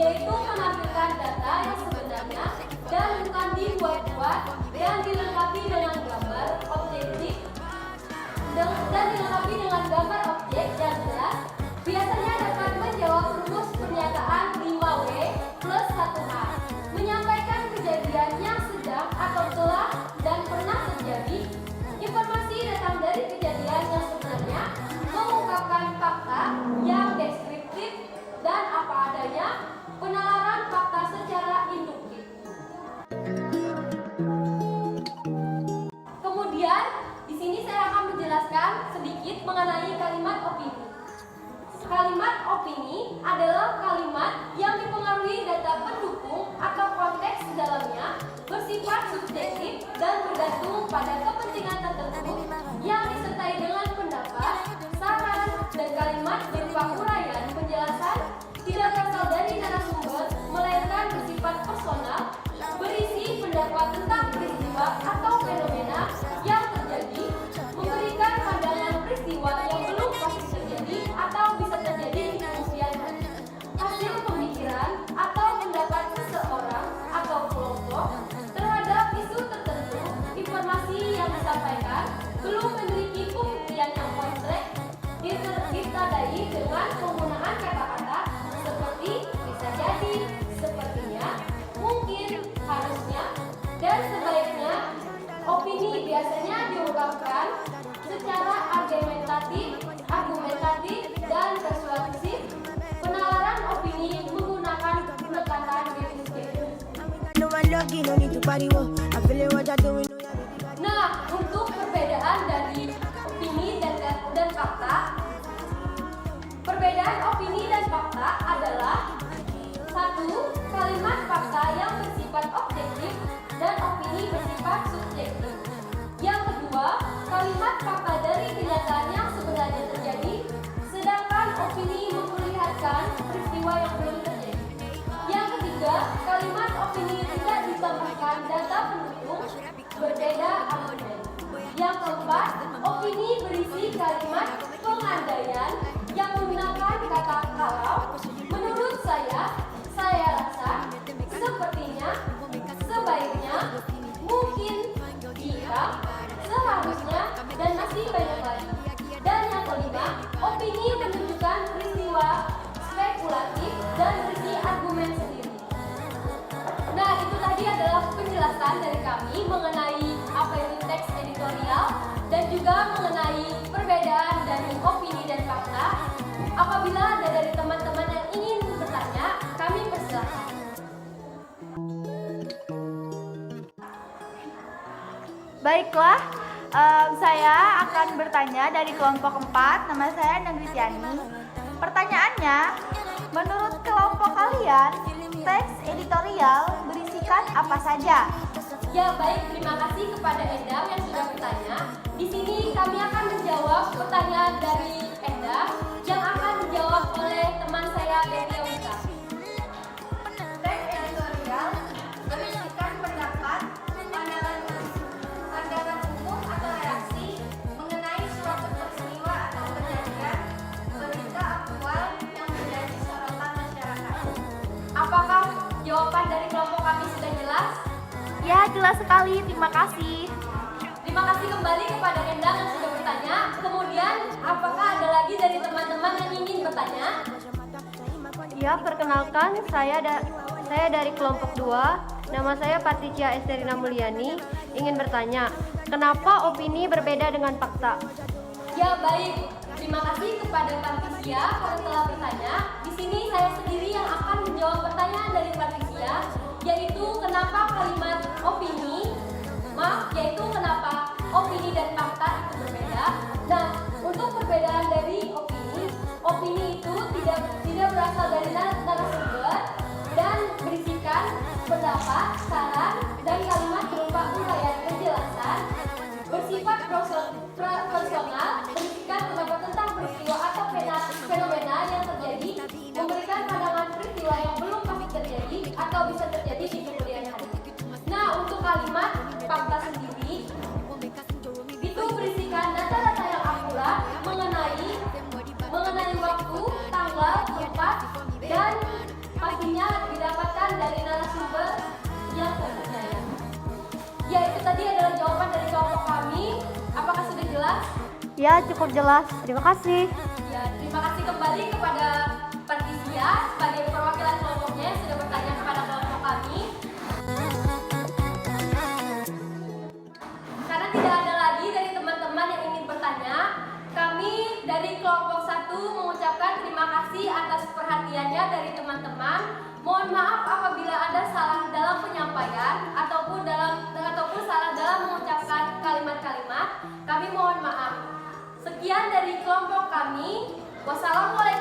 yaitu menampilkan data yang sebenarnya dan bukan dibuat-buat dan dilengkapi dengan gambar objektif dan dilengkapi dengan gambar objek yang jelas. Biasanya dapat menjawab rumus pernyataan 5W plus 1A, menyampaikan kejadian yang sedang atau telah dan pernah terjadi. Informasi datang dari kejadian yang sebenarnya, mengungkapkan fakta yang deskriptif dan apa adanya, penalaran fakta secara induktif. Kemudian, di sini saya akan menjelaskan sedikit mengenai kalimat opini. Kalimat opini adalah kalimat yang dipengaruhi data pendukung atau konteks di dalamnya, bersifat subjektif dan bergantung pada kepentingan tertentu yang disertai dengan pendapat, saran, dan kalimat berupa uraian penjelasan tidak berasal dari narasumber, melainkan bersifat personal, berisi pendapat tentang peristiwa atau fenomena yang terjadi, memberikan pandangan peristiwa yang belum pasti terjadi atau bisa terjadi di kemudian hari, hasil pemikiran atau pendapat seseorang atau kelompok terhadap isu tertentu. Informasi yang disampaikan belum memiliki pembuktian yang konkret, ditandai dengan penggunaan kata-kata seperti bisa jadi, sepertinya, mungkin, harusnya, dan sebaiknya. Opini biasanya diungkapkan secara argumentatif dan persuasif. Penalaran opini menggunakan pendekatan deskriptif. Nah, untuk perbedaan dari opini dan fakta, perbedaan opini dan fakta adalah: 1. Kalimat fakta yang bersifat objektif dan opini bersifat subjektif. Yang kedua, kalimat fakta dari kenyataan yang sebenarnya terjadi, sedangkan opini memperlihatkan peristiwa yang belum terjadi. Yang ketiga, kalimat opini tidak ditambahkan data pendukung, berbeda argumen. Yang keempat, opini berisi kalimat pengandaian yang menggunakan kata kalau, menurut saya rasa, sepertinya, sebaiknya, mungkin, jika, seharusnya, dan masih banyak lagi. Dan yang kelima, opini menunjukkan peristiwa spekulatif dan berisi argumen sendiri. Nah, itu tadi adalah penjelasan dari kami mengenai apa itu teks editorial dan juga mengenai perbedaan dari opini dan fakta. Apabila ada dari teman-teman yang ingin bertanya, kami persilakan. Baiklah, saya akan bertanya dari kelompok 4. Nama saya Negeri Tiani. Pertanyaannya, menurut kelompok kalian, teks editorial berisikan apa saja? Ya, baik, terima kasih kepada Endang yang sudah bertanya. Di sini kami akan menjawab pertanyaan dari Endang yang akan dijawab oleh teman saya Betty Owita. Teks editorial berisikan pendapat, pandangan umum atau reaksi mengenai suatu peristiwa atau kejadian, berita aktual yang menjadi sorotan masyarakat. Apakah jawaban dari kelompok kami sudah jelas? Ya, jelas sekali. Terima kasih. Terima kasih kembali kepada Endang yang sudah bertanya. Kemudian, apakah ada lagi dari teman-teman yang ingin bertanya? Ya, perkenalkan, saya dari kelompok 2. Nama saya Patricia Esterina Mulyani. Ingin bertanya, kenapa opini berbeda dengan fakta? Ya, baik. Terima kasih kepada Patricia karena telah bertanya. Di sini saya sendiri yang akan menjawab pertanyaan dari Patricia, yaitu kenapa kenapa opini dan fakta itu berbeda. Nah, untuk perbedaan dari opini itu tidak berasal dari narasumber dan berisikan pendapat, saran, dan kalimat berupa uraian penjelasan, bersifat personal, berisikan pendapat tentang peristiwa atau fenomena yang terjadi, memberikan pandangan peristiwa yang belum pasti terjadi atau bisa terjadi di kemudian hari. Nah, untuk kalimat fakta sendiri itu berisikan data-data yang akurat mengenai waktu, tanggal, tempat, dan pastinya Ya, cukup jelas. Terima kasih. Ya, terima kasih kembali kepada Patricia sebagai perwakilan kelompoknya yang sudah bertanya kepada kelompok kami. Karena tidak ada lagi dari teman-teman yang ingin bertanya, kami dari kelompok 1 mengucapkan terima kasih atas perhatiannya dari teman-teman. Mohon maaf apabila ada salah dalam penyampaian ataupun salah dalam mengucapkan kalimat-kalimat. Kami mohon maaf. Sekian dari kelompok kami. Wassalamualaikum.